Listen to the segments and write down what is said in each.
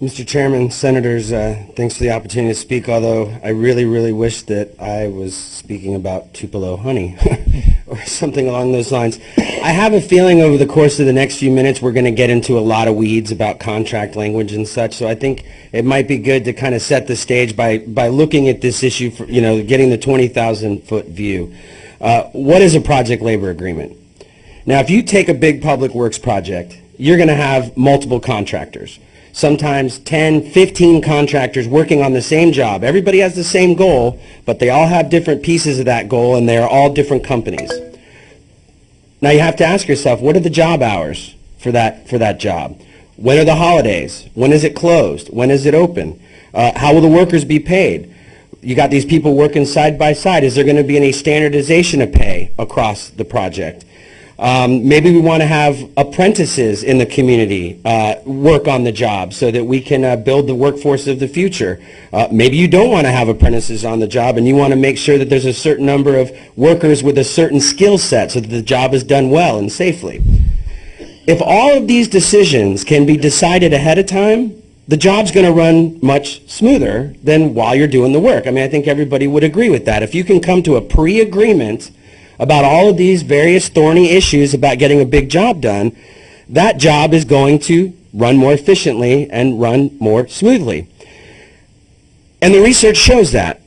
Mr. Chairman, Senators, thanks for the opportunity to speak, although I really wish that I was speaking about Tupelo honey or something along those lines. I have a feeling over the course of the next few minutes we're going to get into a lot of weeds about contract language and such, so I think it might be good to kind of set the stage by looking at this issue, for, getting the 20,000-foot view. What is a project labor agreement? Now, if you take a big public works project, you're going to have multiple contractors. Sometimes 10, 15 contractors working on the same job. Everybody has the same goal, but they all have different pieces of that goal, and they're all different companies. Now you have to ask yourself, what are the job hours for that job? When are the holidays? When is it closed? When is it open? How will the workers be paid? You got these people working side by side. Is there going to be any standardization of pay across the project? Maybe we want to have apprentices in the community work on the job so that we can build the workforce of the future. Maybe you don't want to have apprentices on the job and you want to make sure that there's a certain number of workers with a certain skill set so that the job is done well and safely. If all of these decisions can be decided ahead of time, the job's going to run much smoother than while you're doing the work. I mean, I think everybody would agree with that. If you can come to a pre-agreement about all of these various thorny issues about getting a big job done, that job is going to run more efficiently and run more smoothly. And the research shows that.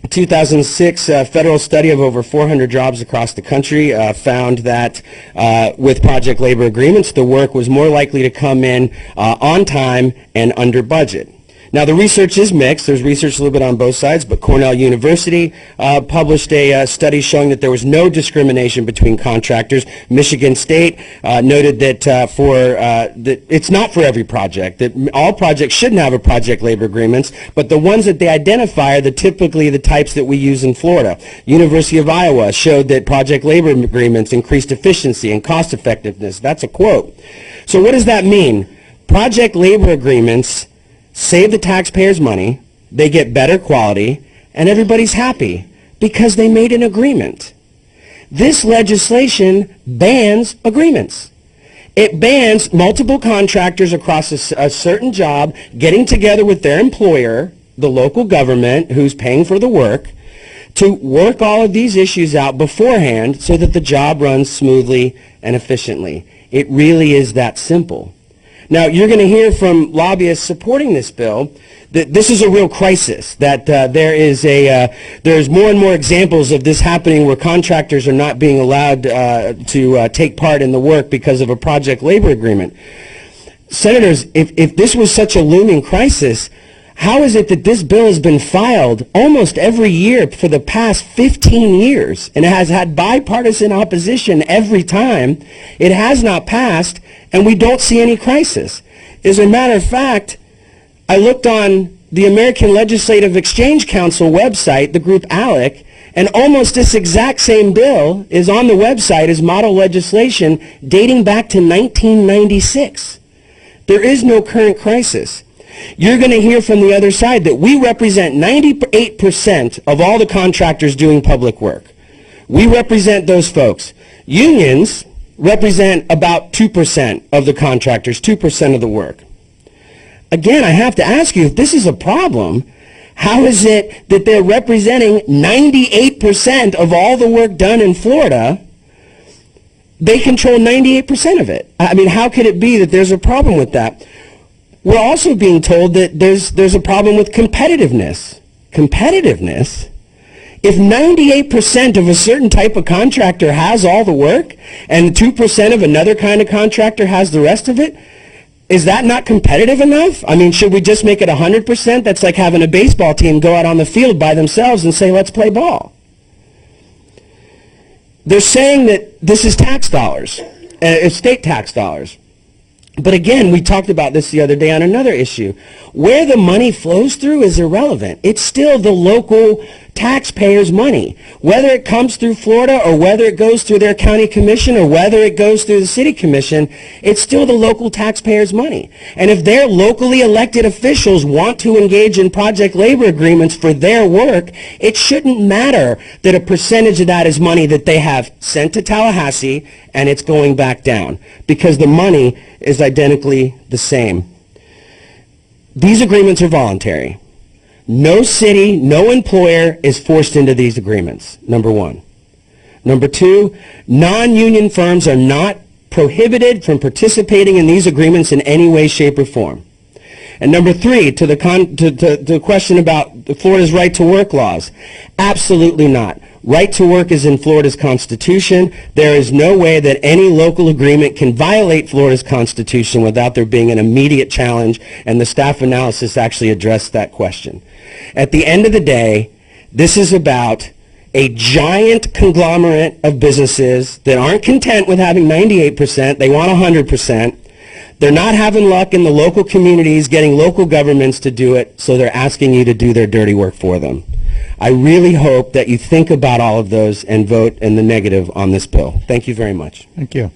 A 2006 federal study of over 400 jobs across the country found that with project labor agreements, the work was more likely to come in on time and under budget. Now, the research is mixed. There's research a little bit on both sides, but Cornell University published a study showing that there was no discrimination between contractors. Michigan State noted that that it's not for every project, that all projects shouldn't have a project labor agreements, but the ones that they identify are typically the types that we use in Florida. University of Iowa showed that project labor agreements increased efficiency and cost effectiveness. That's a quote. So what does that mean? Project labor agreements save the taxpayers money, they get better quality, and everybody's happy because they made an agreement. This legislation bans agreements. It bans multiple contractors across a certain job getting together with their employer, the local government who's paying for the work, to work all of these issues out beforehand so that the job runs smoothly and efficiently. It really is that simple. Now, you're going to hear from lobbyists supporting this bill that this is a real crisis, that there's more and more examples of this happening where contractors are not being allowed to take part in the work because of a project labor agreement. Senators, if this was such a looming crisis, how is it that this bill has been filed almost every year for the past 15 years and it has had bipartisan opposition every time? It has not passed, and we don't see any crisis. As a matter of fact, I looked on the American Legislative Exchange Council website, the group ALEC, and almost this exact same bill is on the website as model legislation dating back to 1996. There is no current crisis. You're going to hear from the other side that we represent 98% of all the contractors doing public work. We represent those folks. Unions represent about 2% of the contractors, 2% of the work. Again, I have to ask you, if this is a problem, how is it that they're representing 98% of all the work done in Florida? They control 98% of it. I mean, how could it be that there's a problem with that? We're also being told that there's a problem with competitiveness. Competitiveness? If 98% of a certain type of contractor has all the work and 2% of another kind of contractor has the rest of it, is that not competitive enough? I mean, should we just make it 100%? That's like having a baseball team go out on the field by themselves and say, let's play ball. They're saying that this is tax dollars, state tax dollars. But again, we talked about this the other day on another issue. Where the money flows through is irrelevant. It's still the local taxpayers' money. Whether it comes through Florida or whether it goes through their county commission or whether it goes through the city commission, it's still the local taxpayers' money. And if their locally elected officials want to engage in project labor agreements for their work, it shouldn't matter that a percentage of that is money that they have sent to Tallahassee and it's going back down, because the money is identically the same. These agreements are voluntary. No city, no employer is forced into these agreements, number one. Number two, non-union firms are not prohibited from participating in these agreements in any way, shape, or form. And number three, to the question about Florida's right to work laws, absolutely not. Right to work is in Florida's Constitution. There is no way that any local agreement can violate Florida's Constitution without there being an immediate challenge, and the staff analysis actually addressed that question. At the end of the day, this is about a giant conglomerate of businesses that aren't content with having 98%. They want 100%. They're not having luck in the local communities getting local governments to do it, so they're asking you to do their dirty work for them. I really hope that you think about all of those and vote in the negative on this bill. Thank you very much. Thank you.